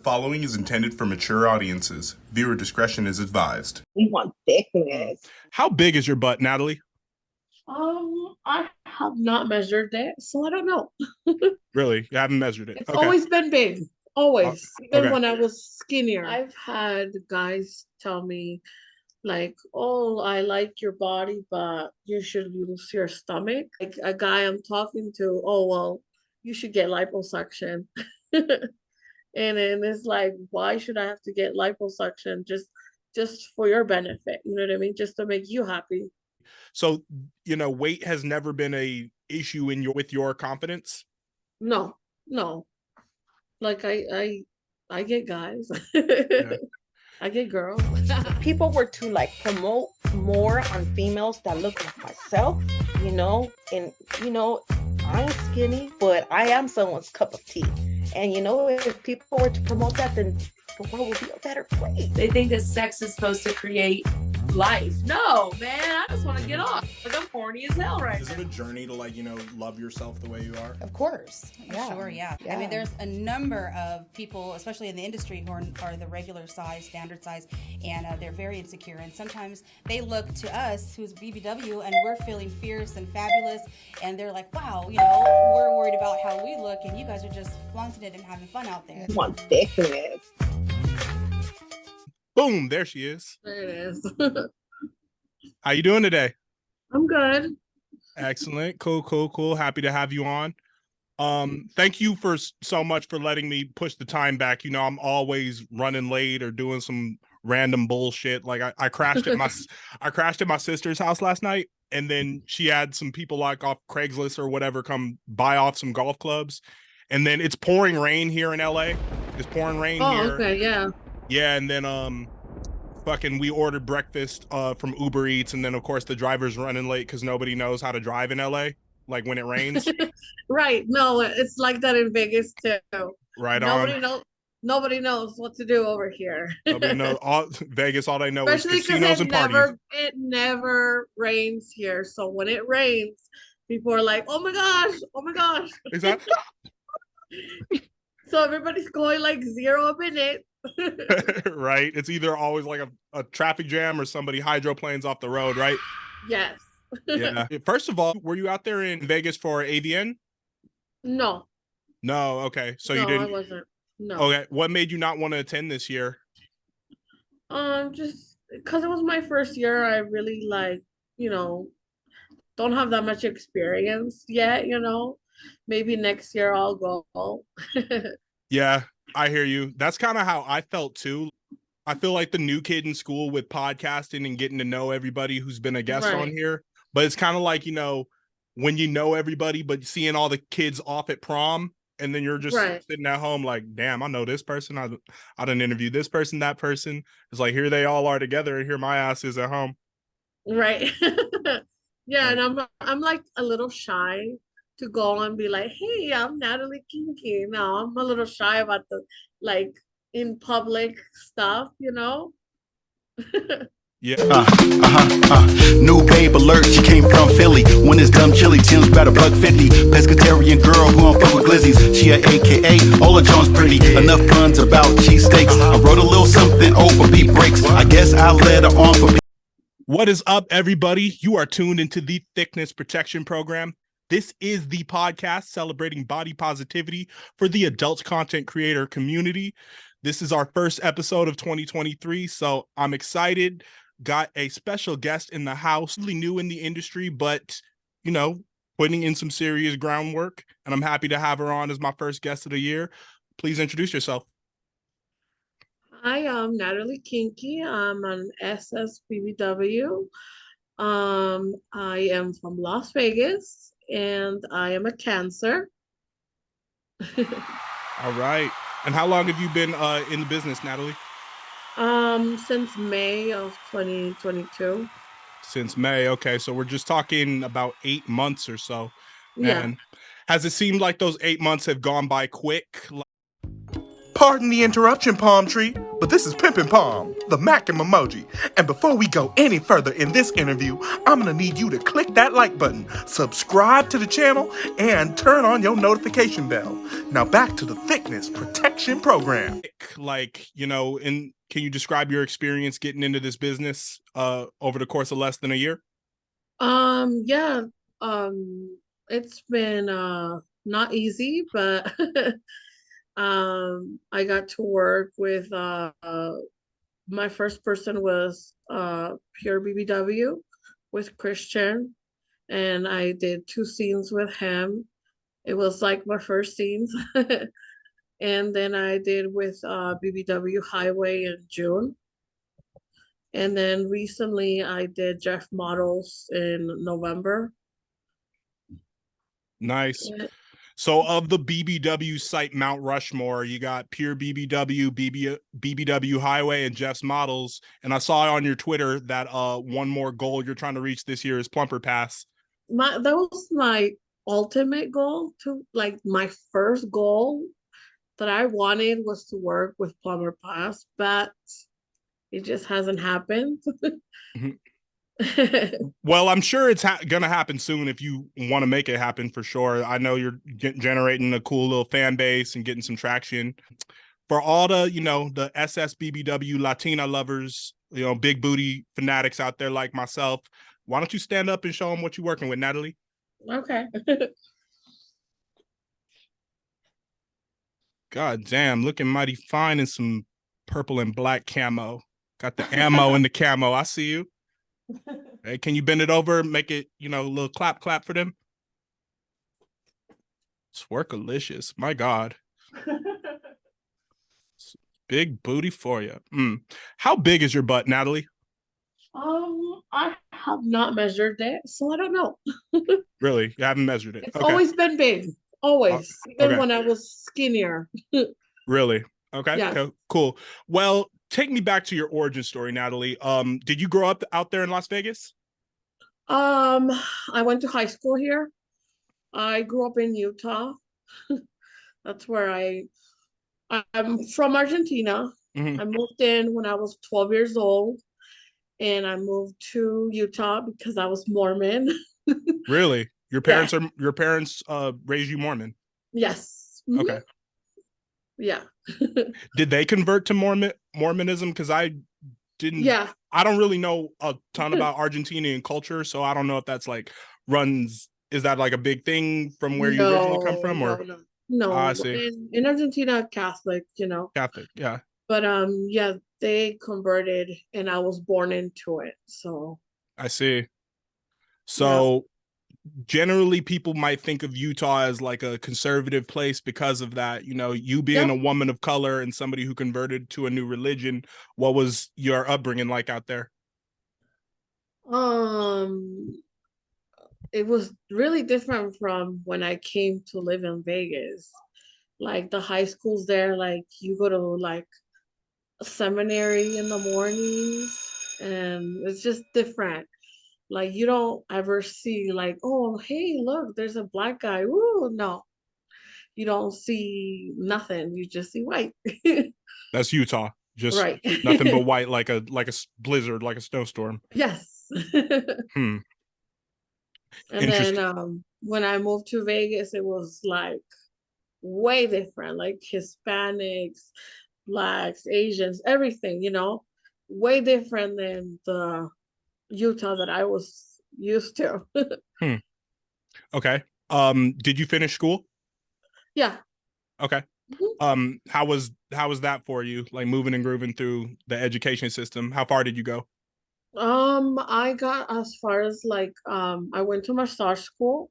following is intended for mature audiences. Viewer discretion is advised. We want thickness. How big is your butt, Natalie? I have not measured it, so I don't know. Really? You haven't measured it? It's Okay. always been big. Always. Even okay. when I was skinnier. I've had guys tell me, like, oh, I like your body, but you should use your stomach. Like a guy I'm talking to, oh, well, you should get liposuction. And then it's like, why should I have to get liposuction just for your benefit? You know what I mean? Just to make you happy. So, weight has never been a issue with your confidence? No. Like I get guys. Yeah. I get girls. People were to like promote more on females that look like myself, and I'm skinny, but I am someone's cup of tea. And if people were to promote that, then the world would be a better place. They think that sex is supposed to create life. No, man, I just want to get off. Like, I'm horny as hell right now. Is it a journey to love yourself the way you are? Of course. Yeah. Sure, yeah. I mean, there's a number of people, especially in the industry, who are the regular size, standard size, and they're very insecure. And sometimes they look to us, who's BBW, and we're feeling fierce and fabulous, and they're like, wow, we're worried about how we look, and you guys are just flaunting it and having fun out there. We want thickness. Boom, there she is. There it is. How you doing today? I'm good. Excellent. Cool. Happy to have you on. Thank you for so much for letting me push the time back. I'm always running late or doing some random bullshit. Like I crashed at my sister's house last night, and then she had some people like off Craigslist or whatever come buy off some golf clubs, and then it's pouring rain here in LA. It's pouring rain here. Oh, okay, yeah. Yeah, and then we ordered breakfast from Uber Eats, and then of course the driver's running late because nobody knows how to drive in LA, like when it rains. Right. No, it's like that in Vegas too. Right on. Nobody knows what to do over here. Nobody knows. Vegas, all they know Especially is casinos and parties. It never rains here. So when it rains, people are like, oh my gosh. Exactly. So everybody's going like 0 a minute. Right. It's either always like a traffic jam or somebody hydroplanes off the road, right? Yes. Yeah. First of all, were you out there in Vegas for AVN? No. No. Okay. So no, you didn't. I wasn't. No. Okay. What made you not want to attend this year? Just because it was my first year. I really don't have that much experience yet. Maybe next year I'll go. Yeah, I hear you. That's kind of how I felt too. I feel like the new kid in school with podcasting and getting to know everybody who's been a guest on here. But it's kind of like, when you know everybody, but seeing all the kids off at prom, and then you're just sitting at home like, damn, I know this person. I done interviewed this person, that person. It's like, here they all are together, and here my ass is at home. Right. Yeah, and I'm like a little shy to go and be like, hey, I'm Natalie Kinky. No, I'm a little shy about the in public stuff, Yeah. New babe alert, she came from Philly. When it's dumb chilly, Tim's better buck 50. Pescatarian girl who don't fuck with glizzies. She a AKA, all the Jones pretty. Enough puns about cheesesteaks. I wrote a little something over Pete Breaks. I guess I let her on for. What is up, everybody? You are tuned into the Thiccness Protection Program. This is the podcast celebrating body positivity for the adult content creator community. This is our first episode of 2023, so I'm excited. Got a special guest in the house, really new in the industry, but, putting in some serious groundwork, and I'm happy to have her on as my first guest of the year. Please introduce yourself. Hi, I'm Natalie Kinky. I'm an SSBBW. I am from Las Vegas, and I am a Cancer. All right. And how long have you been in the business, Natalie? Since May of 2022. Since May. Okay. So we're just talking about 8 months or so. Yeah. And has it seemed like those 8 months have gone by quick? Pardon the interruption, Palm Tree. but this is Pimpin' Palm, the Mackin' emoji. And before we go any further in this interview, I'm gonna need you to click that like button, subscribe to the channel, and turn on your notification bell. Now back to the Thiccness Protection Program. Like, can you describe your experience getting into this business over the course of less than a year? Yeah. It's been not easy, but I got to work with my first person was Pure BBW with Christian, and I did 2 scenes with him. It was like my first scenes. And then I did with BBW Highway in June. And then recently I did Jeff Models in November. Nice. Yeah. So of the BBW site Mount Rushmore, you got Pure BBW, BBW Highway, and Jeff's Models. And I saw on your Twitter that one more goal you're trying to reach this year is Plumper Pass. That was my ultimate goal, to like my first goal that I wanted was to work with Plumber Pass, but it just hasn't happened. Well, I'm sure it's gonna happen soon if you want to make it happen, for sure. I know you're generating a cool little fan base and getting some traction. For all the, the SSBBW Latina lovers, big booty fanatics out there like myself, why don't you stand up and show them what you're working with, Natalie? Okay. God damn, looking mighty fine in some purple and black camo. Got the ammo and the camo. I see you. Hey, can you bend it over, make it, a little clap for them? It's workalicious. My God. Big booty for you. How big is your butt, Natalie? I have not measured it, so I don't know. Really? You haven't measured it? It's Okay. always been big. Always. Even okay. when I was skinnier. Really? Okay. Yes. Okay. Cool. Well, take me back to your origin story, Natalie. Did you grow up out there in Las Vegas? I went to high school here. I grew up in Utah. That's where I'm from Argentina. Mm-hmm. I moved in when I was 12 years old, and I moved to Utah because I was Mormon. Really? Your parents raised you Mormon? Yes. Okay. Yeah. Did they convert to Mormonism? Because I didn't. Yeah. I don't really know a ton about Argentinian culture, so I don't know if that's like is that like a big thing from where you originally come from, or? No. I see. In Argentina, Catholic, Catholic, yeah. But yeah, they converted, and I was born into it. So I see. So generally, people might think of Utah as like a conservative place because of that. You being a woman of color and somebody who converted to a new religion. What was your upbringing like out there? It was really different from when I came to live in Vegas. Like the high schools there, like you go to like a seminary in the mornings, and it's just different. Like you don't ever see like, oh, hey, look, there's a black guy. Ooh, no. You don't see nothing. You just see white. That's Utah. Just right. Nothing but white, like a blizzard, like a snowstorm. Yes. And then when I moved to Vegas, it was like way different, like Hispanics, Blacks, Asians, everything, way different than the Utah that I was used to. Okay. Did you finish school? Yeah. Okay. How was that for you? Like moving and grooving through the education system? How far did you go? I got as far as like I went to massage school,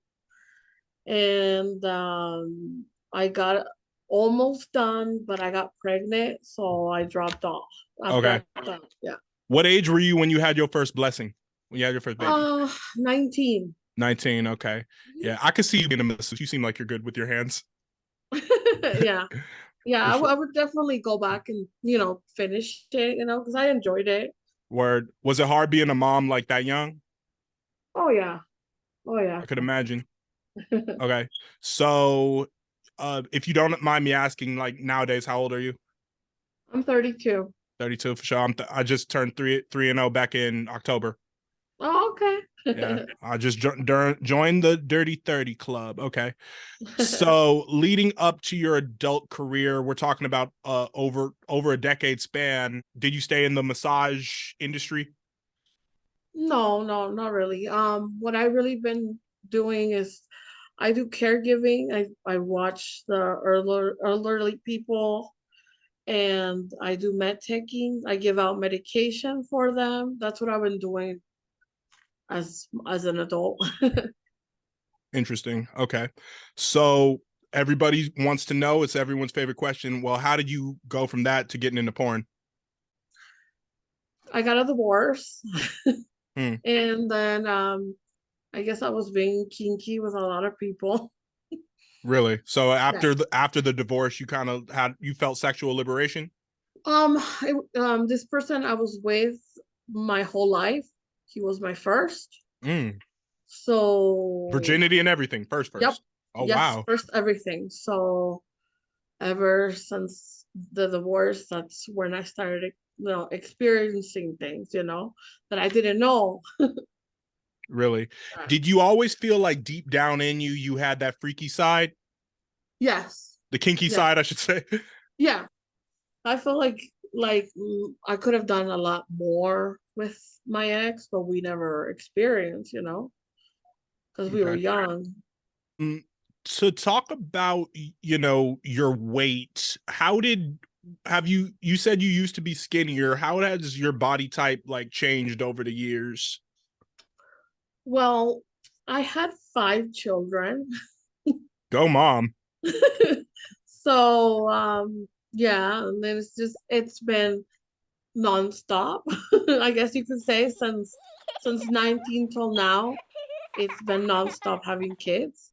and I got almost done, but I got pregnant, so I dropped off. Okay. Yeah. What age were you when you had your first blessing? When you had your first baby? 19. 19. Okay. Yeah, I could see you being a masseuse. You seem like you're good with your hands. Yeah. Yeah, I would definitely go back and, finish it, because I enjoyed it. Word. Was it hard being a mom like that young? Oh, yeah. I could imagine. Okay. So, if you don't mind me asking, like nowadays, how old are you? I'm 32. 32 for sure. I just turned 3-0 back in October. Oh, okay. Yeah, I just joined the Dirty 30 Club. Okay. So leading up to your adult career, we're talking about over a decade span. Did you stay in the massage industry? No, not really. What I really been doing is I do caregiving. I watch the elderly people, and I do med taking. I give out medication for them. That's what I've been doing as an adult. Interesting. Okay. So everybody wants to know, it's everyone's favorite question. Well, how did you go from that to getting into porn? I got a divorce. Hmm. And then I guess I was being kinky with a lot of people. Really? So after Yeah. the divorce, you kind of you felt sexual liberation? This person I was with my whole life. He was my first. Mm. So Virginity and everything. First. Yep. Oh, Yes, wow. first everything. So ever since the divorce, that's when I started, experiencing things, that I didn't know. Really? Did you always feel like deep down in you had that freaky side? Yes. The kinky side, I should say. Yeah. I feel like I could have done a lot more with my ex, but we never experienced, because we were Okay. young. To talk about, your weight, you said you used to be skinnier. How has your body type like changed over the years? Well, I had 5 children. Go mom. So, yeah, and then it's been nonstop. I guess you could say since 19 till now, it's been nonstop having kids.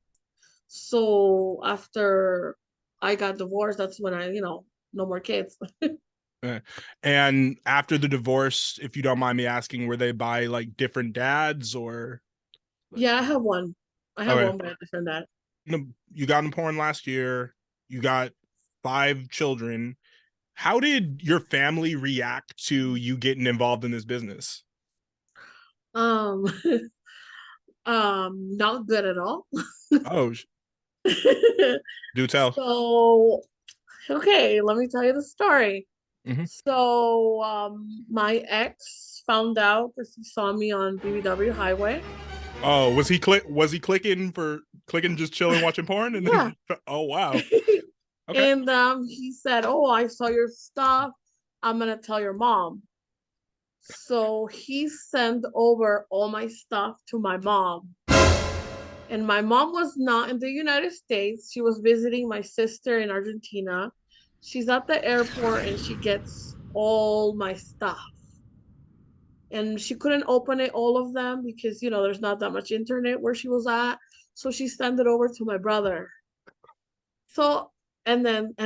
So after I got divorced, that's when no more kids. And after the divorce, if you don't mind me asking, were they by like different dads or? Yeah, I have one. I have one by a different dad. You got in porn last year. You got 5 children. How did your family react to you getting involved in this business? Um, not good at all. Oh, do tell. So, okay, let me tell you the story. Mm-hmm. So, my ex found out because he saw me on BBW Highway. Oh, was he clicking just chilling watching porn? And yeah. Then, oh wow. Okay. And he said, "Oh, I saw your stuff. I'm gonna tell your mom." So he sent over all my stuff to my mom. And my mom was not in the United States. She was visiting my sister in Argentina. She's at the airport and she gets all my stuff. And she couldn't open it, all of them, because, there's not that much internet where she was at. So she sent it over to my brother. So, and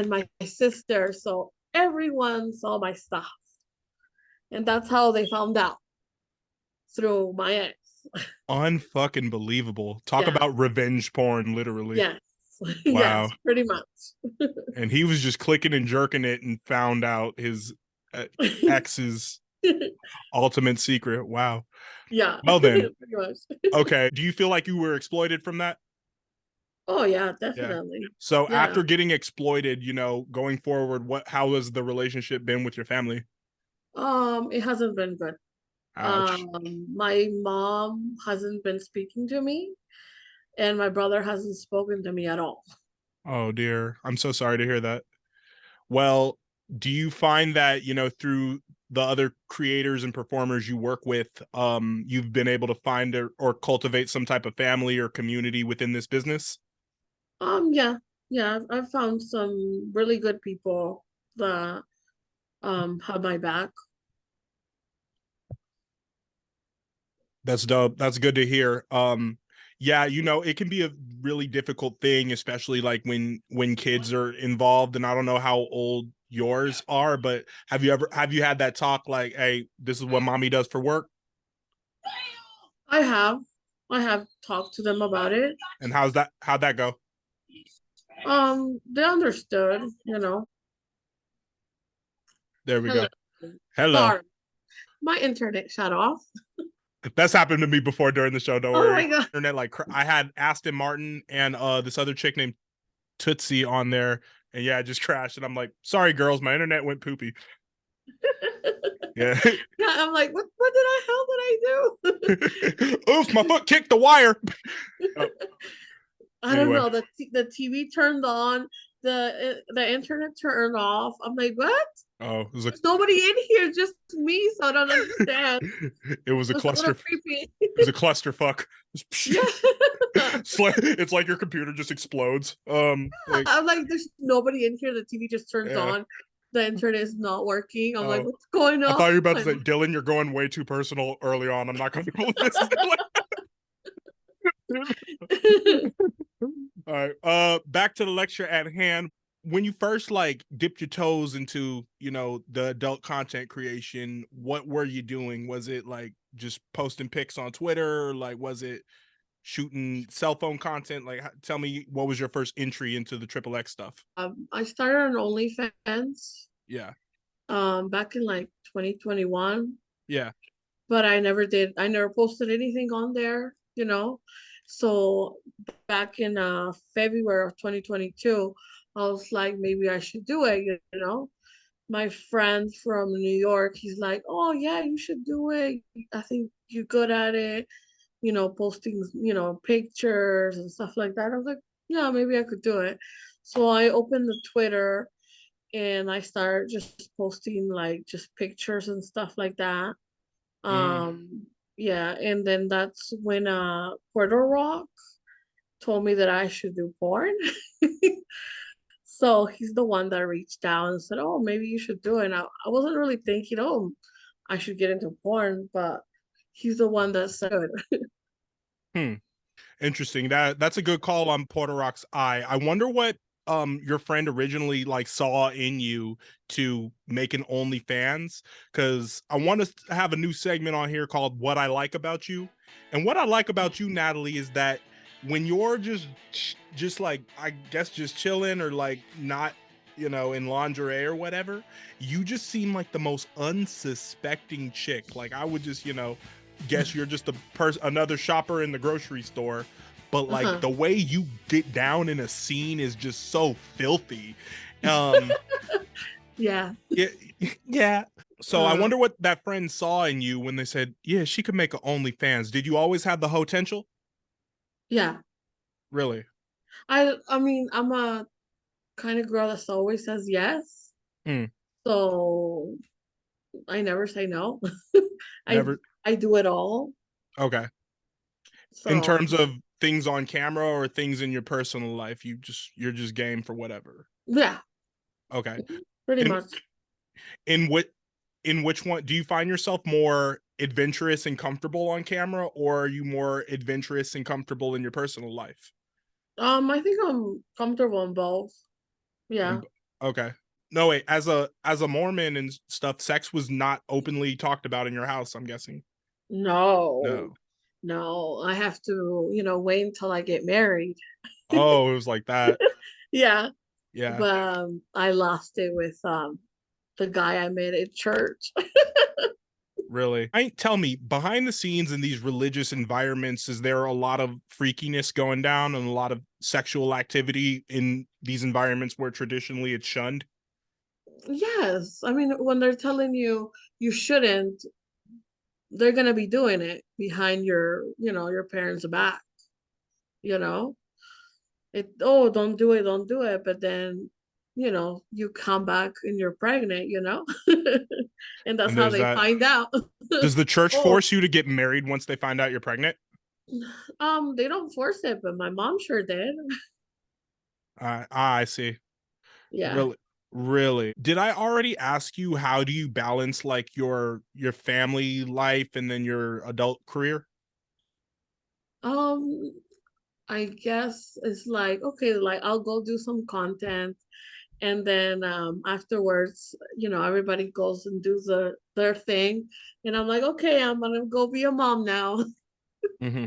my sister. So everyone saw my stuff. And that's how they found out, through my ex. Unfucking believable. Talk about revenge porn, literally. Yes. Wow. Yes, pretty much. And he was just clicking and jerking it and found out his ex's ultimate secret. Wow. Yeah. Well then. Pretty much. Okay. Do you feel like you were exploited from that? Oh yeah, definitely. Yeah. So after getting exploited, going forward, how has the relationship been with your family? It hasn't been good. Ouch. My mom hasn't been speaking to me, and my brother hasn't spoken to me at all. Oh dear. I'm so sorry to hear that. Well, do you find that, through the other creators and performers you work with, you've been able to find or cultivate some type of family or community within this business? Yeah, I've found some really good people that have my back. That's dope. That's good to hear. Yeah, it can be a really difficult thing, especially like when kids are involved. And I don't know how old yours are, but have you had that talk like, hey, this is what mommy does for work? I have talked to them about it. And how'd that go? They understood, There we go. Hello. Sorry, my internet shut off. That's happened to me before during the show. Don't Oh worry. my God. Internet, like I had Aston Martin and this other chick named Tootsie on there, and yeah, it just crashed. And I'm like, sorry, girls, my internet went poopy. Yeah. Yeah, I'm like, what the hell did I do? Oof, my foot kicked the wire. Oh, I don't anyway. know. The TV turned on, the internet turned off. I'm like, what? Oh, it was a There's nobody in here, just me. So I don't understand. it was a It's a little cluster. creepy. It was a clusterfuck. Yeah. It's like your computer just explodes. Like, I'm like, there's nobody in here. The TV just turns yeah. on. The internet is not working. I'm like, Oh. what's going on? I thought you were about to say, Dylan, you're going way too personal early on. I'm not comfortable with this. All right. Back to the lecture at hand. When you first like dipped your toes into, you know, the adult content creation, what were you doing? Was it like just posting pics on Twitter? Or, like, was it shooting cell phone content? Like, tell me, what was your first entry into the XXX stuff? I started on OnlyFans. Yeah. Back in like 2021. Yeah. But I never posted anything on there, you know. So back in February of 2022, I was like, maybe I should do it, you know. My friend from New York, he's like, oh yeah, you should do it. I think you're good at it, you know, posting, you know, pictures and stuff like that. I was like, yeah, maybe I could do it. So I opened the Twitter and I started just posting like just pictures and stuff like that. Yeah, and then that's when Puerto Rock told me that I should do porn. So he's the one that reached out and said, oh, maybe you should do it. And I wasn't really thinking, oh, I should get into porn, but he's the one that said Interesting. That's a good call on Puerto Rock's eye. I wonder what your friend originally like saw in you to make an OnlyFans, because I want us to have a new segment on here called What I Like About You. And what I like about you, Natalie, is that when you're just like, I guess, just chilling or like not, you know, in lingerie or whatever, you just seem like the most unsuspecting chick. Like, I would just, you know, guess you're just another shopper in the grocery store, but like the way you get down in a scene is just so filthy. yeah. Yeah. So I wonder what that friend saw in you when they said, yeah, she could make an OnlyFans. Did you always have the potential? Yeah. Really? I mean, I'm a kind of girl that always says yes. So I never say no. Never. I do it all. Okay. So, in terms of things on camera or things in your personal life, you're just game for whatever. Yeah. Okay. Pretty much. In which one do you find yourself more adventurous and comfortable on camera, or are you more adventurous and comfortable in your personal life? I think I'm comfortable in both. Yeah. Okay. No, wait, as a Mormon and stuff, sex was not openly talked about in your house, I'm guessing. No, I have to, you know, wait until I get married. Oh, it was like that. Yeah. But I lost it with the guy I met at church. Really? Tell me, behind the scenes in these religious environments, is there a lot of freakiness going down and a lot of sexual activity in these environments where traditionally it's shunned? Yes. I mean, when they're telling you you shouldn't, they're going to be doing it behind your, you know, your parents' back, you know? Don't do it. But then, you know, you come back and you're pregnant, you know? And that's how they find out. Does the church force you to get married once they find out you're pregnant? They don't force it, but my mom sure did. I see. Yeah. Really? Did I already ask you, how do you balance like your family life and then your adult career? I guess it's like, okay, like I'll go do some content, and then afterwards, you know, everybody goes and does their thing, and I'm like, okay, I'm gonna go be a mom now. Mm-hmm.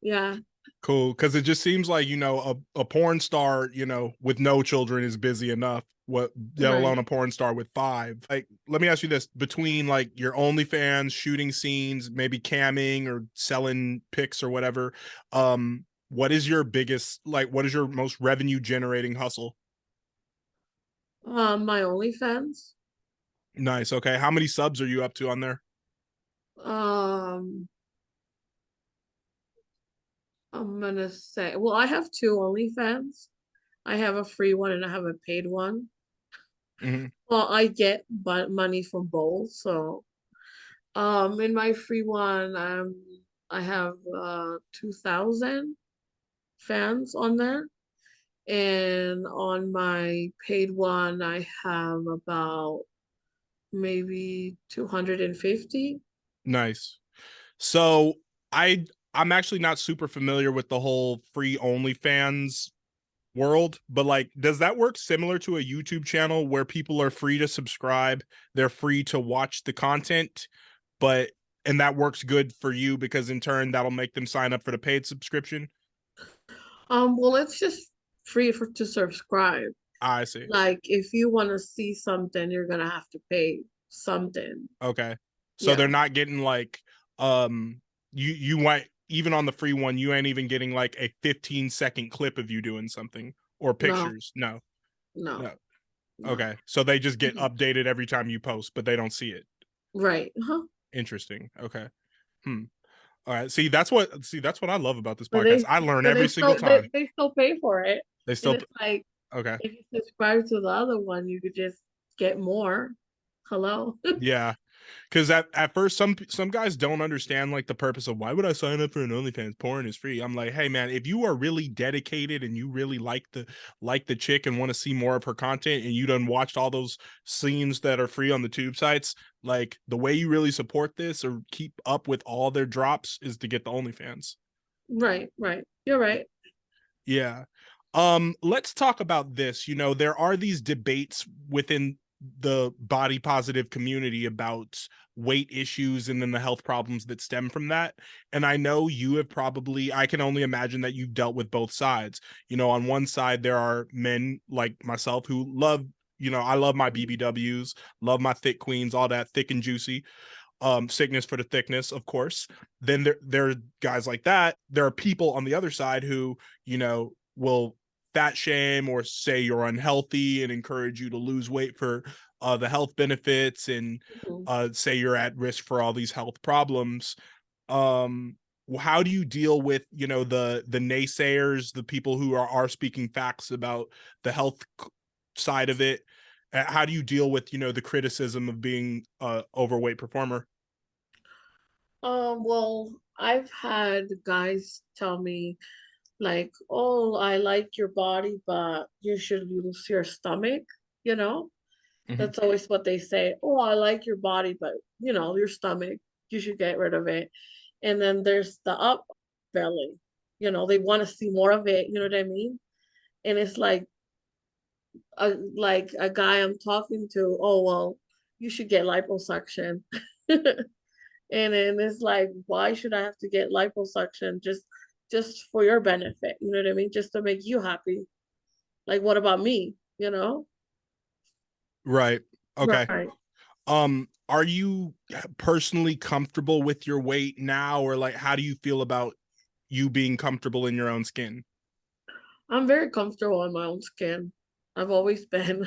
Yeah. Cool, because it just seems like, a porn star, with no children is busy enough. What, let Right. alone a porn star with 5. Like, let me ask you this: between like your OnlyFans, shooting scenes, maybe camming or selling pics or whatever, what is your biggest, like, what is your most revenue generating hustle? My OnlyFans. Nice. Okay, how many subs are you up to on there? Um, I'm gonna say, well, I have 2 OnlyFans. I have a free one and I have a paid one. Mhm. Well, I get money from both. So, in my free one, I have 2,000 fans on there, and on my paid one, I have about maybe 250. Nice. So I I'm actually not super familiar with the whole free OnlyFans world, but like, does that work similar to a YouTube channel where people are free to subscribe, they're free to watch the content, but and that works good for you because in turn that'll make them sign up for the paid subscription? Well, it's just free to subscribe. I see. Like if you want to see something, you're gonna have to pay something. Okay. So they're Yeah. not getting like you might, even on the free one, you ain't even getting like a 15-second clip of you doing something or No, pictures. No. no, No. no. Okay. So they just get Mhm. updated every time you post, but they don't see it. Right. Uh-huh. Interesting. Okay. All right. See, that's what I love about this But podcast. they I learn but every they single still they, time. they still pay for it. They And still it's like okay. if you subscribe to the other one, you could just get more. Hello? Yeah. Because at first some guys don't understand like the purpose of why would I sign up for an OnlyFans? Porn is free. I'm like, hey man, if you are really dedicated and you really like the chick and want to see more of her content and you done watched all those scenes that are free on the tube sites, like the way you really support this or keep up with all their drops is to get the OnlyFans. Right, right. You're right. Yeah. Let's talk about this. There are these debates within the body positive community about weight issues and then the health problems that stem from that. And I know you have probably, I can only imagine that you've dealt with both sides. On one side, there are men like myself who love, I love my BBWs, love my thick queens, all that thick and juicy. Sickness for the thickness, of course. Then there are guys like that. There are people on the other side who, will fat shame or say you're unhealthy and encourage you to lose weight for the health benefits and Mhm. say you're at risk for all these health problems. Um, how do you deal with, the naysayers, the people who are speaking facts about the health side of it? How do you deal with, the criticism of being a overweight performer? Well, I've had guys tell me like, "Oh, I like your body, but you should lose your stomach," you know? Mhm. That's always what they say. "Oh, I like your body, but your stomach, you should get rid of it." And then there's the up belly. They want to see more of it, you know what I mean? And it's like a guy I'm talking to, "Oh, well, you should get liposuction." And then it's like, why should I have to get liposuction just for your benefit? You know what I mean? Just to make you happy. Like, what about me? You know? Right. Okay. Right. Are you personally comfortable with your weight now, or like how do you feel about you being comfortable in your own skin? I'm very comfortable in my own skin. I've always been.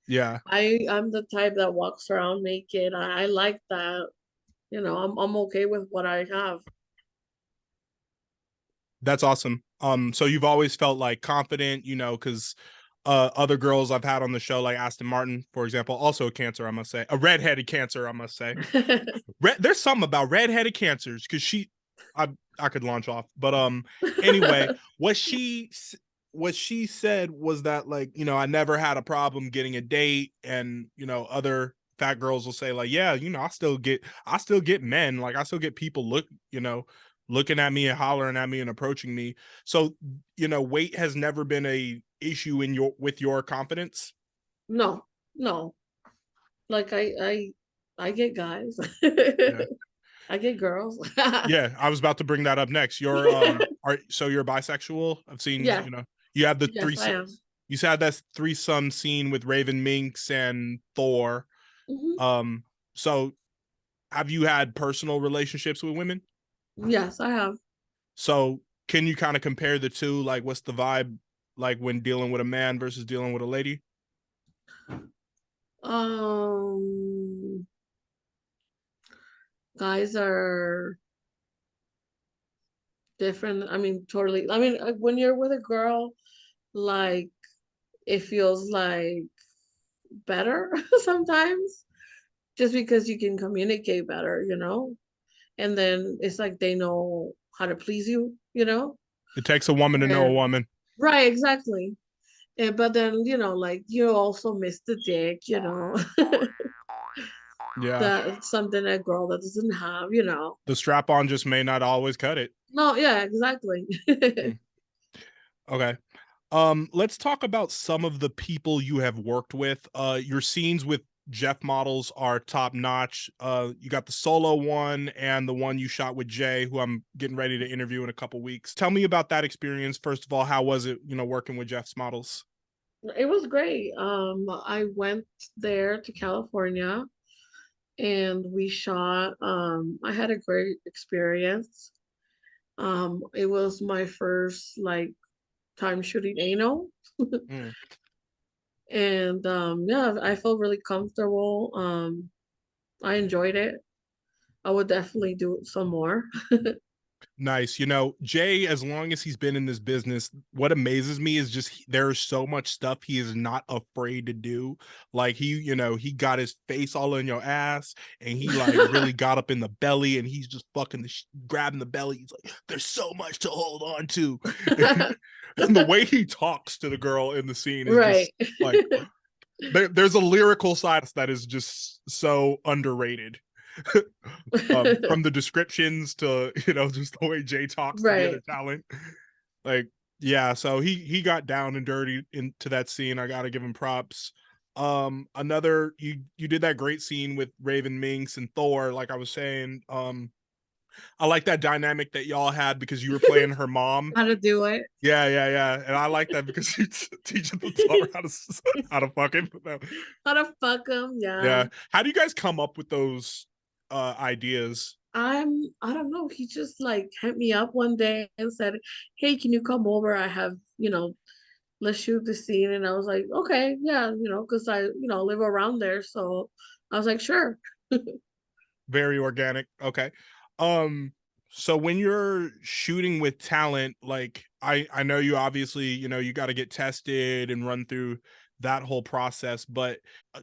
Yeah, I'm the type that walks around naked. I like that. I'm okay with what I have. that's awesome. So you've always felt like confident, because other girls I've had on the show, like Aston Martin, for example, also a cancer, I must say, a redheaded cancer, I must say. There's something about redheaded cancers because I could launch off, but anyway, what she said was that, like, I never had a problem getting a date, and other fat girls will say like, yeah, I still get men, like I still get people looking at me and hollering at me and approaching me. So weight has never been a issue with your confidence. No, no. Like I get guys. Yeah. I get girls. Yeah, I was about to bring that up next. You're you're bisexual? I've seen, Yeah. you know, you have the Yes, I am. you had that threesome scene with Raven Minx and Thor. Hmm. So have you had personal relationships with women? Yes, I have. So can you kind of compare the two? Like, what's the vibe like when dealing with a man versus dealing with a lady? Um, Guys are different. I mean, totally. I mean, when you're with a girl, like it feels like better sometimes just because you can communicate better, you know? And then it's like they know how to please you, you know? It takes a woman to know a And woman. right, exactly. And but then, you know, like you also miss the dick, you know. Yeah. That's something a girl that doesn't have, you know. The strap on just may not always cut it. No, yeah, exactly. Hmm. Okay. Let's talk about some of the people you have worked with. Your scenes with Jeff models are top notch. You got the solo one and the one you shot with Jay, who I'm getting ready to interview in a couple weeks. Tell me about that experience. First of all, how was it, you know, working with Jeff's models? It was great. I went there to California and we shot. I had a great experience. It was my first like time shooting anal. Mm. And yeah, I felt really comfortable. I enjoyed it. I would definitely do some more. Nice. You know, Jay, as long as he's been in this business, what amazes me is just there's so much stuff he is not afraid to do. Like he, you know, he got his face all in your ass and he like really got up in the belly and he's just fucking grabbing the belly. He's like, there's so much to hold on to. And the way he talks to the girl in the scene is Right. just like there's a lyrical side that is just so underrated. From the descriptions to, you know, just the way Jay talks to the other Right. talent. Like, yeah, so he got down and dirty into that scene. I gotta give him props. Another you did that great scene with Raven Minx and Thor, like I was saying. I like that dynamic that y'all had because you were playing her mom. How to do it. Yeah. And I like that because you teaching the Thor how to fuck him. How to fuck them, yeah. Yeah. How do you guys come up with those ideas? I don't know. He just like hit me up one day and said, "Hey, can you come over? I have, you know, let's shoot the scene." And I was like, "Okay, yeah, you know, because I, you know, live around there." So I was like, "Sure." Very organic. Okay. So when you're shooting with talent, like I know you obviously, you know, you got to get tested and run through that whole process, but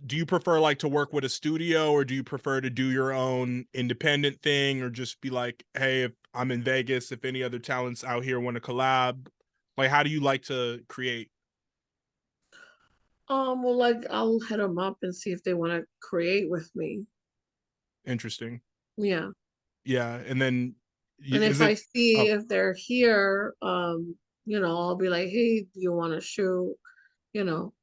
do you prefer like to work with a studio or do you prefer to do your own independent thing or just be like, hey, if I'm in Vegas, if any other talents out here want to collab, like how do you like to create? Well, like I'll hit them up and see if they want to create with me. Interesting. Yeah. Yeah, and then And is if it I see oh, if they're here, you know, I'll be like, "Hey, do you want to shoot?" You know,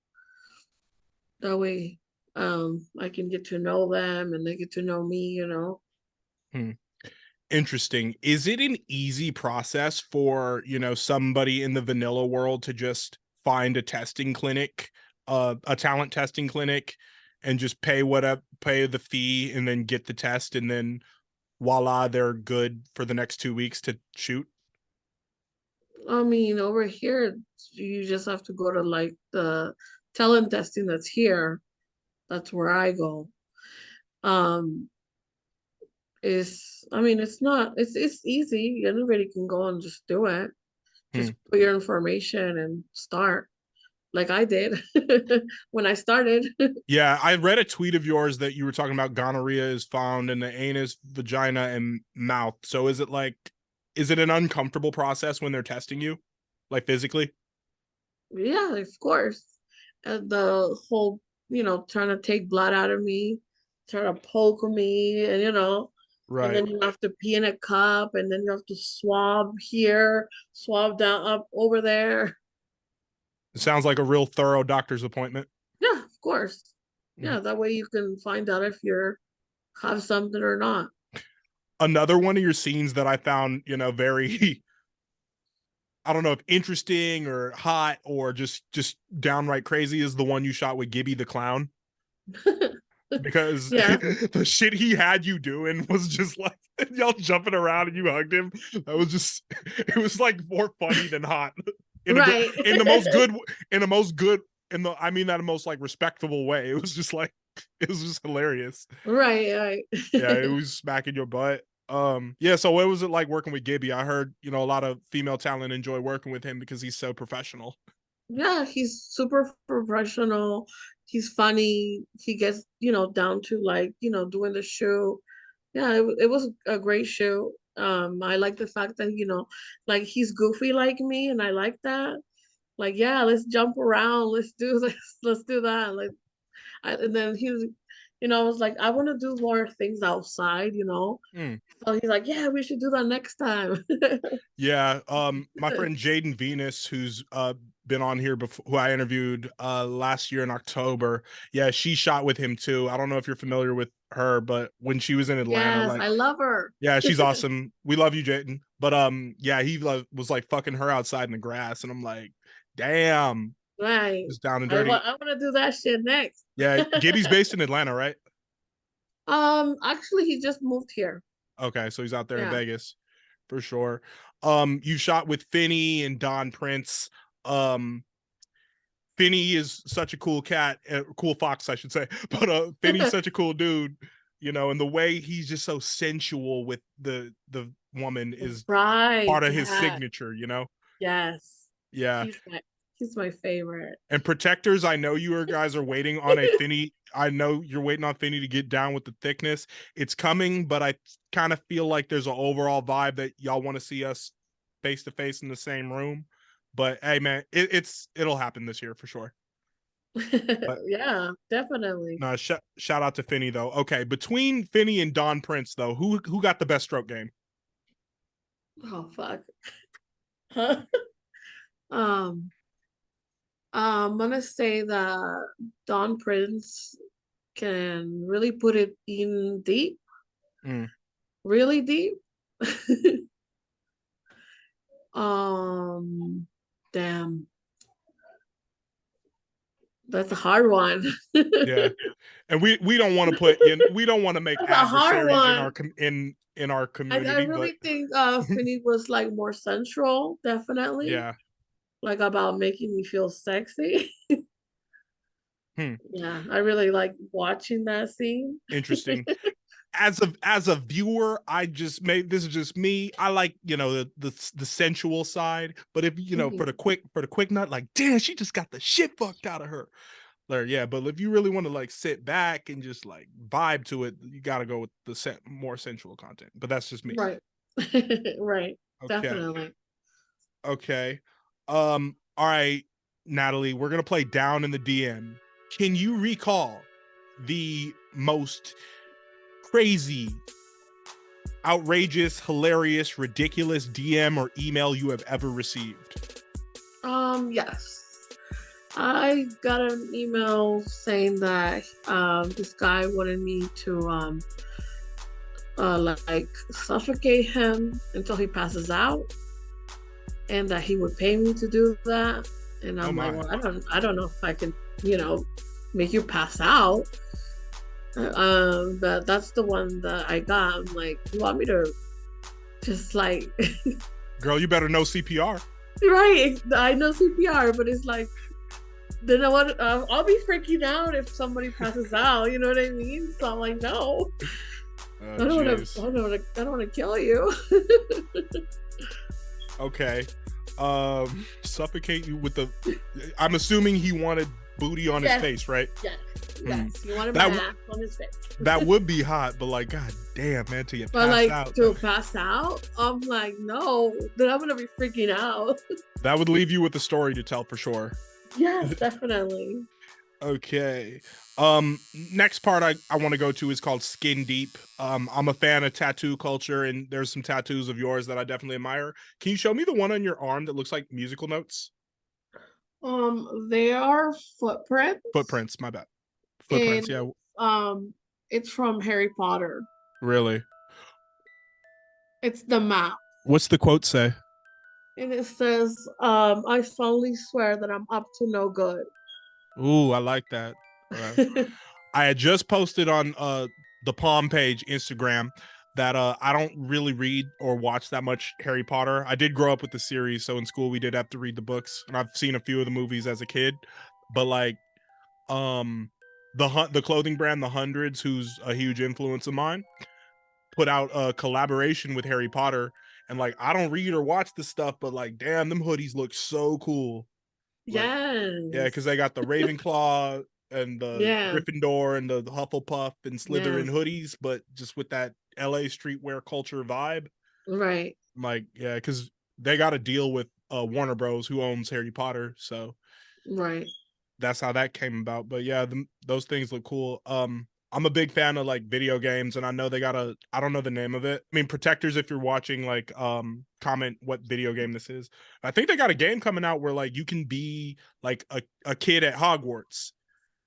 that way, I can get to know them and they get to know me, you know. hmm. Interesting. Is it an easy process for, you know, somebody in the vanilla world to just find a testing clinic, a talent testing clinic, and just pay the fee and then get the test and then voila, they're good for the next 2 weeks to shoot? I mean, over here, you just have to go to like the talent testing that's here. That's where I go. Um, I mean, it's not, it's easy. Anybody can go and just do it. Hmm. Just put your information and start like I did when I started. Yeah, I read a tweet of yours that you were talking about gonorrhea is found in the anus, vagina, and mouth. So is it an uncomfortable process when they're testing you, like physically? Yeah, of course. And the whole, you know, trying to take blood out of me, trying to poke me, and you know, and Right. then you have to pee in a cup, and then you have to swab here, swab down up over there. It sounds like a real thorough doctor's appointment. Yeah, of course. Mm. Yeah, that way you can find out if you're have something or not. Another one of your scenes that I found, very I don't know if interesting or hot or just downright crazy is the one you shot with Gibby the clown. Because Yeah. the shit he had you doing was just like y'all jumping around and you hugged him. That was just it was like more funny than hot. Right. In the most good I mean that in the most like respectable way. It was just hilarious. Right. Yeah, it was smacking your butt. Yeah, so what was it like working with Gibby? I heard, a lot of female talent enjoy working with him because he's so professional. Yeah, he's super professional. He's funny. He gets, down to like, doing the show. Yeah, it was a great show. I like the fact that, like he's goofy like me, and I like that. Like, yeah, let's jump around, let's do this, let's do that. Like, and then he was, I was like, I want to do more things outside, So he's like, yeah, we should do that next time. Yeah, my friend Jaden Venus, who's been on here before, who I interviewed last year in October. Yeah, she shot with him too. I don't know if you're familiar with her, but when she was in Atlanta, Yes, I love her. yeah, she's awesome. We love you, Jaden. But yeah, he was like fucking her outside in the grass, and I'm like, damn, Right. it's down and dirty. I want to do that shit next. Yeah, Gibby's based in Atlanta, right? Actually, he just moved here. Okay, so he's out there in Vegas for sure. You shot with Finney and Don Prince. Finney is such a cool cat, cool fox, I should say. But Finney's such a cool dude, and the way he's just so sensual with the woman is part of his signature, Yes. Yeah. He's my favorite. And Protectors, I know you guys are waiting on a Finney. I know you're waiting on Finney to get down with the Thiccness. It's coming, but I kind of feel like there's an overall vibe that y'all want to see us face to face in the same room. But hey, man, it'll happen this year for sure. But, yeah, definitely. No, shout out to Finney though. Okay, between Finney and Don Prince though, who got the best stroke game? Oh fuck. I'm gonna say that Don Prince can really put it in deep, really deep. Damn, that's a hard one. Yeah, and we don't want to we don't want to make adversaries in our community. I really think Finney was like more sensual, definitely. Yeah. Like about making me feel sexy. Yeah, I really like watching that scene. Interesting. As a viewer, this is just me. I like, the sensual side, but if for the quick nut, like, damn, she just got the shit fucked out of her. Yeah, but if you really want to like sit back and just like vibe to it, you got to go with the more sensual content. But that's just me. Right. Right. Okay. Definitely. Okay. All right, Natalie, we're gonna play Down in the DM. Can you recall the most crazy, outrageous, hilarious, ridiculous DM or email you have ever received? Yes. I got an email saying that this guy wanted me to like suffocate him until he passes out, and that he would pay me to do that. And I'm like, well, I don't know if I can, make you pass out. But that's the one that I got. I'm like, you want me to just like girl, you better know CPR. Right. I know CPR, but it's like, then I'll be freaking out if somebody passes out, you know what I mean? So I'm like, no. I don't want to kill you. Okay. Suffocate you with I'm assuming he wanted booty on his face, right? Yes. You wanted my ass on his face. That would be hot, but like, god damn, man, till you pass out. To pass out, I'm like, no, then I'm gonna be freaking out. That would leave you with a story to tell for sure. Yes, definitely. Okay. Next part I want to go to is called Skin Deep. I'm a fan of tattoo culture, and there's some tattoos of yours that I definitely admire. Can you show me the one on your arm that looks like musical notes? They are footprints. Footprints, my bad. Footprints, yeah. It's from Harry Potter. Really? It's the map. What's the quote say? And it says, I solemnly swear that I'm up to no good. Ooh, I like that. I had just posted on the Palm page Instagram that I don't really read or watch that much Harry Potter. I did grow up with the series, so in school we did have to read the books, and I've seen a few of the movies as a kid. But like, the clothing brand, the Hundreds, who's a huge influence of mine, put out a collaboration with Harry Potter, and like, I don't read or watch this stuff, but like, damn, them hoodies look so cool. Like, Yes. yeah, because they got the Ravenclaw and the Gryffindor and the Hufflepuff and Slytherin hoodies, but just with that LA streetwear culture vibe. Right. Like, yeah, because they got to deal with Warner Bros, who owns Harry Potter, so right. That's how that came about. But yeah, those things look cool. I'm a big fan of like video games, and I know they got I don't know the name of it. I mean, protectors, if you're watching, like, comment what video game this is. I think they got a game coming out where like you can be like a kid at Hogwarts,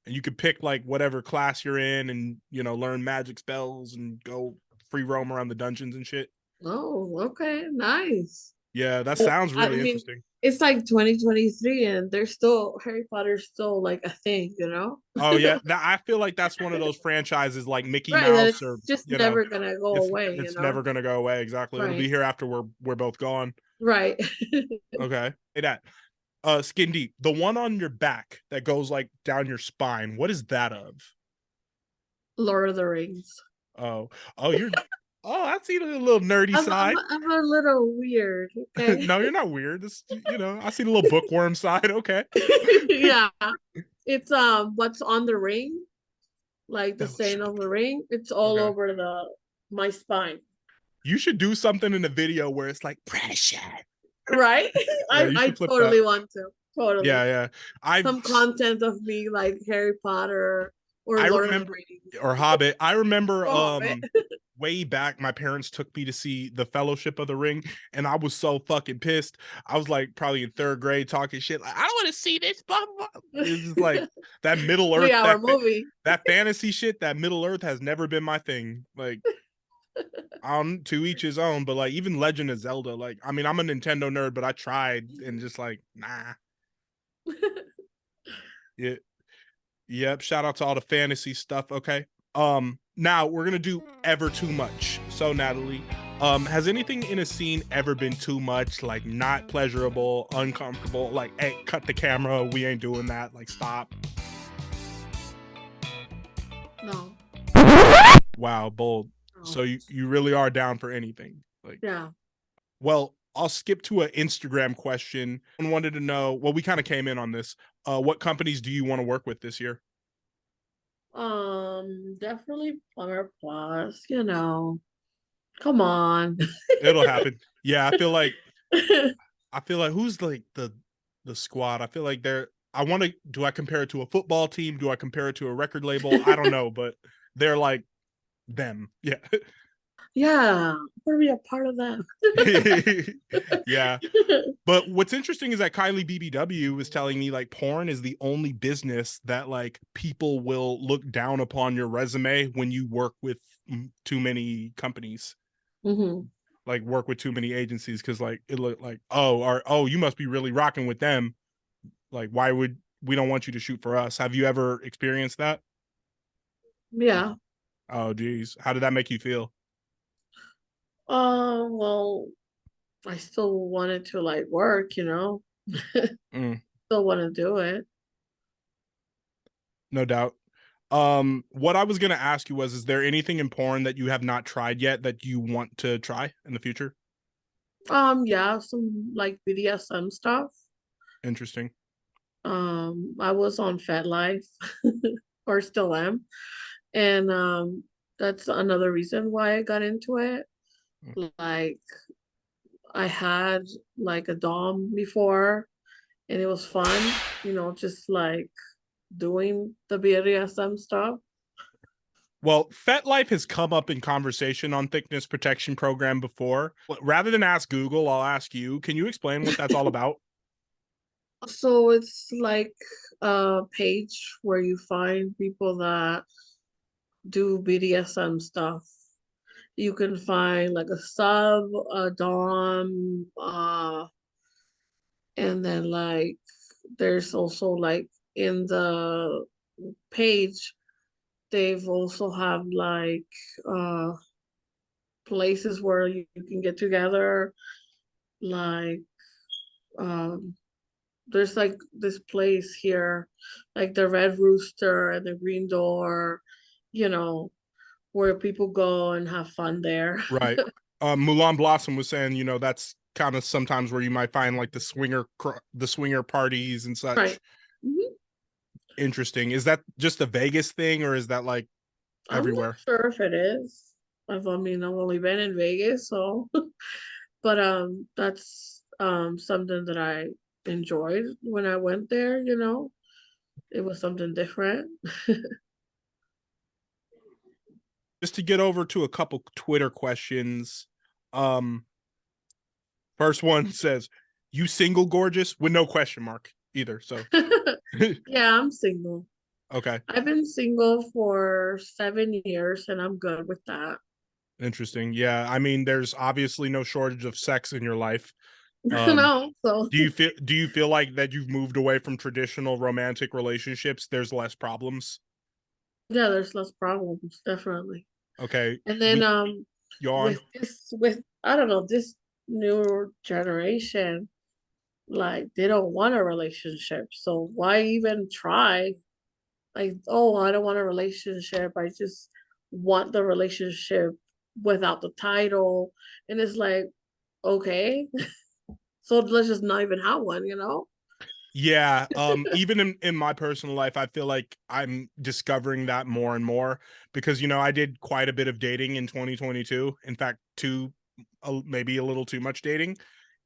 and you could pick like whatever class you're in, and learn magic spells and go free roam around the dungeons and shit. Oh, okay, nice. Yeah, that sounds really interesting. It's like 2023 and Harry Potter's still like a thing, Oh yeah, I feel like that's one of those franchises like Mickey right, Mouse, it's or just never gonna go away. It's never gonna go away. Exactly. It'll be here after we're both gone. Right. Okay. Hey, that Skin Deep, the one on your back that goes like down your spine, what is that of? Lord of the Rings. Oh, you're I see the little nerdy side. I'm a little weird. Okay. No, you're not weird. This, I see the little bookworm side. Okay. Yeah. It's what's on the ring, like the saying of the ring. It's all over my spine. You should do something in the video where it's like pressure. Right? Yeah, I totally want to. Totally. Yeah. Some content of me like Harry Potter or Lord of the Rings. Or Hobbit. I remember way back, my parents took me to see The Fellowship of the Ring, and I was so fucking pissed. I was like probably in 3rd grade talking shit like, I don't want to see this. It's just like that Middle Earth, movie. That fantasy shit. That Middle Earth has never been my thing. Like, to each his own, but like even Legend of Zelda, like, I mean, I'm a Nintendo nerd, but I tried and just like, nah. Yeah. Yep. Shout out to all the fantasy stuff. Okay. Now we're gonna do ever too much. So Natalie, has anything in a scene ever been too much, like not pleasurable, uncomfortable, like, hey, cut the camera, we ain't doing that, like, stop? No. Wow, bold. No. So you really are down for anything. Like, yeah. Well, I'll skip to an Instagram question. I wanted to know, well, we kind of came in on this. What companies do you want to work with this year? Definitely Plumber Plus, Come on. It'll happen. Yeah, I feel like who's like the squad? I feel like do I compare it to a football team? Do I compare it to a record label? I don't know, but they're like them. Yeah. Yeah, I'm gonna be a part of that. Yeah. But what's interesting is that Kylie BBW was telling me like porn is the only business that like people will look down upon your resume when you work with too many companies. Mm-hmm. Like work with too many agencies, because like it looked like, you must be really rocking with them. Like, why would we don't want you to shoot for us? Have you ever experienced that? Yeah. Oh geez. How did that make you feel? Well, I still wanted to like work, Still want to do it. No doubt. What I was gonna ask you was, is there anything in porn that you have not tried yet that you want to try in the future? Yeah, some like BDSM stuff. Interesting. I was on FetLife or still am. And that's another reason why I got into it. Like, I had like a dom before and it was fun, just like doing the BDSM stuff. Well, FetLife has come up in conversation on Thiccness Protection Program before. Rather than ask Google, I'll ask you. Can you explain what that's all about? So it's like a page where you find people that do BDSM stuff. You can find like a sub, a dom, and then like there's also like in the page they've also have like places where you can get together, like um there's like this place here, like the Red Rooster and the Green Door, you know, where people go and have fun there. Right. Mulan Blossom was saying, you know, that's kind of sometimes where you might find like the swinger parties and such. Right. Mm-hmm. Interesting. Is that just a Vegas thing, or is that like everywhere? I'm not sure if it is. I've only been in Vegas, so but that's something that I enjoyed when I went there, you know. It was something different. Just to get over to a couple Twitter questions. First one says, "You single, gorgeous?" with no question mark either. So Yeah, I'm single. okay. I've been single for 7 years and I'm good with that. Interesting. Yeah, I mean, there's obviously no shortage of sex in your life. No, so Do you feel like that you've moved away from traditional romantic relationships? There's less problems. yeah, there's less problems, definitely. Okay. And then Yawn. with I don't know, this new generation, like they don't want a relationship. So why even try? Like, oh, I don't want a relationship. I just want the relationship without the title. And it's like, okay. So let's just not even have one, you know? Yeah. Even in my personal life, I feel like I'm discovering that more and more because, you know, I did quite a bit of dating in 2022. In fact, maybe a little too much dating.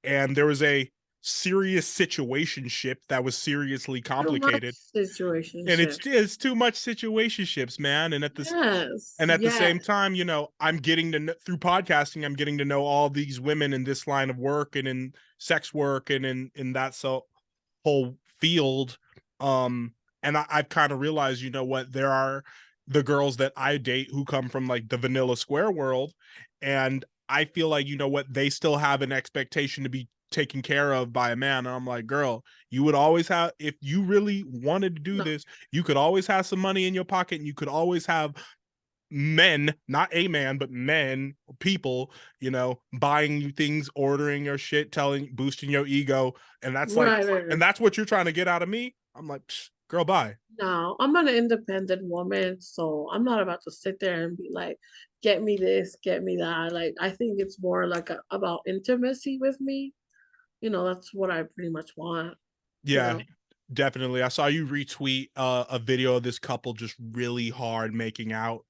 And there was a serious situationship that was seriously complicated. Situationship. And it's too much situationships, man. And at the same time, you know, I'm getting to through podcasting, I'm getting to know all these women in this line of work and in sex work and in that whole field. And I've kind of realized, you know what, there are the girls that I date who come from like the vanilla square world, and I feel like, you know what, they still have an expectation to be taken care of by a man. And I'm like, girl, you would always have, if you really wanted to do this, you could always have some money in your pocket, and you could always have men, not a man, but men, people, you know, buying you things, ordering your shit, boosting your ego. And that's like, and that's what you're trying to get out of me. I'm like, girl, bye. No, I'm an independent woman, so I'm not about to sit there and be like, get me this, get me that. Like, I think it's more like about intimacy with me. You know, that's what I pretty much want. Yeah, you know? Definitely. I saw you retweet a video of this couple just really hard making out.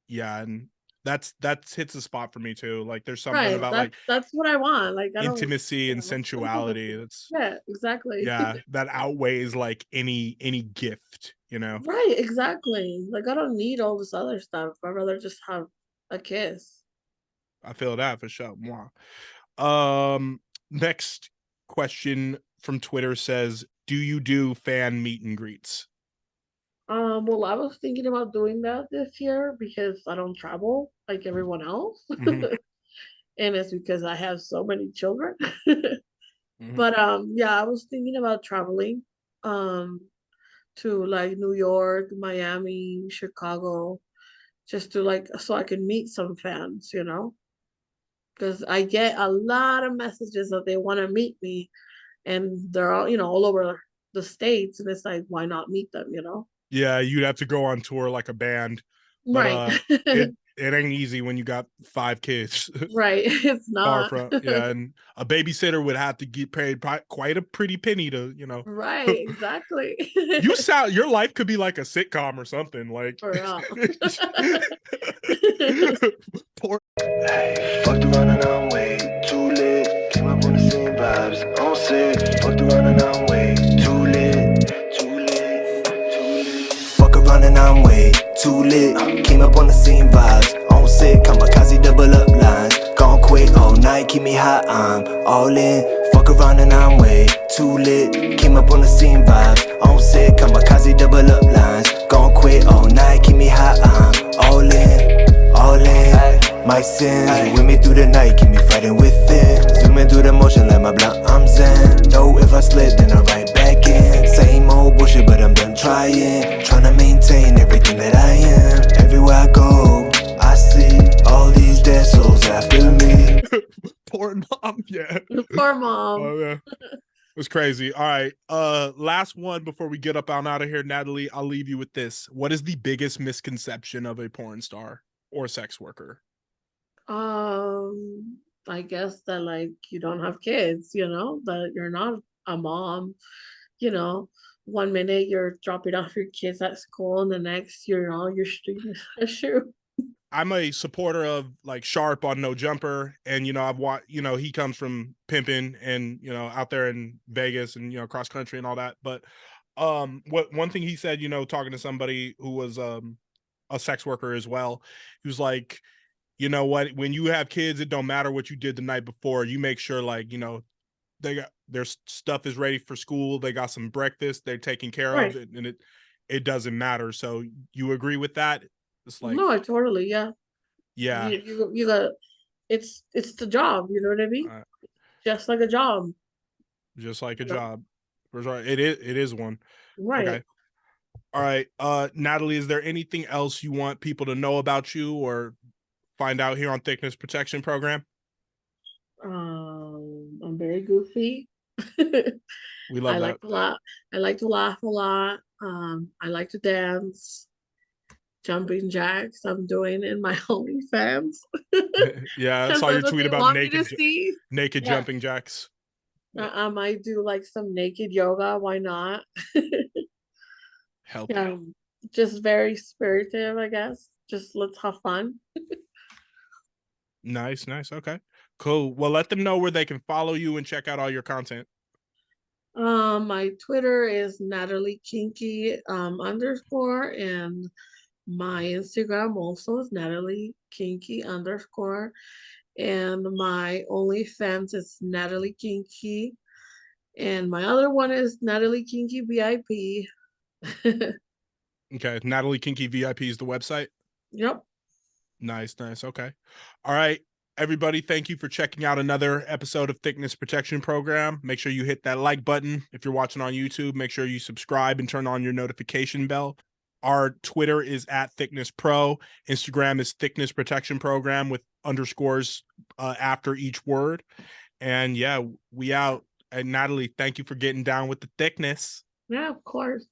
Yeah, and that hits a spot for me too. Like, there's something about that's what I want. Like, intimacy and sensuality. That's exactly. Yeah, that outweighs like any gift, you know. Right, exactly. Like, I don't need all this other stuff. I'd rather just have a kiss. I feel that for sure. Next question from Twitter says, "Do you do fan meet and greets?" Well, I was thinking about doing that this year because I don't travel like everyone else. Mm-hmm. And it's because I have so many children. Mm-hmm. But yeah, I was thinking about traveling to like New York, Miami, Chicago, just to like so I can meet some fans, you know? Because I get a lot of messages that they want to meet me, and they're all, you know, all over the States, and it's like, why not meet them, you know? Yeah, you'd have to go on tour like a band. But, right. It ain't easy when you got 5 kids. Right. It's not. Yeah, and a babysitter would have to get paid quite a pretty penny to, you know. Right, exactly. Your life could be like a sitcom or something. Like, Hey, fucked around and I'm way too lit. Came up on the same vibes, on set. Fucked around and I'm way too lit. Fuck around and I'm way too lit. Came up on the same vibes, on set. Kamikaze double up lines. Gone quick all night, keep me hot, I'm all in. Fuck around and I'm way too lit. Came up on the same vibes, on set. Kamikaze double up lines. Gone quick all night, keep me hot, I'm all in. All in. Might sins. With me through the night, keep me fighting within. Zooming through the motion like my blunt, I'm zen. Know if I slip, then I'm right back in. Same old bullshit, but I'm done trying. Tryna maintain everything that I am. Everywhere I go, I see all these dead souls after me. Poor mom, yeah. Poor mom. Oh, yeah. It was crazy. All right. Last one before we get up on out of here, Natalie. I'll leave you with this. What is the biggest misconception of a porn star or sex worker? I guess that like you don't have kids, that you're not a mom, you know. 1 minute you're dropping off your kids at school, and the next you're streaming a shoe. I'm a supporter of like Sharp on No Jumper, and I've watched. He comes from pimping and out there in Vegas and cross country and all that. But one thing he said, talking to somebody who was a sex worker as well, he was like, you know what, when you have kids, it don't matter what you did the night before. You make sure like they got their stuff is ready for school. They got some breakfast. They're taken care Right. of, and it doesn't matter. So you agree with that? It's like, No, I totally, yeah. yeah. You got it's the job, you know what I mean? Just like a job. Just like a job. It is one. Right. Okay. All right. Natalie, is there anything else you want people to know about you or find out here on Thiccness Protection Program? I'm very goofy. We love that. I like to laugh a lot. I like to dance. Jumping jacks I'm doing in my OnlyFans. Yeah, I saw your tweet about naked Yeah. jumping jacks. I might do like some naked yoga. Why not? Help. Yeah, just very spirited, I guess. Just let's have fun. Nice. Okay, cool. Well, let them know where they can follow you and check out all your content. My Twitter is Natalie Kinky _ and my Instagram also is Natalie Kinky _ and my OnlyFans is Natalie Kinky, and my other one is Natalie Kinky VIP. Okay, Natalie Kinky VIP is the website. Yep. Nice. Okay. All right, everybody. Thank you for checking out another episode of Thiccness Protection Program. Make sure you hit that like button. If you're watching on YouTube, make sure you subscribe and turn on your notification bell. Our Twitter is @ThiccnessPro. Instagram is Thiccness Protection Program with underscores after each word. And yeah, we out. And Natalie, thank you for getting down with the thickness. Yeah, of course.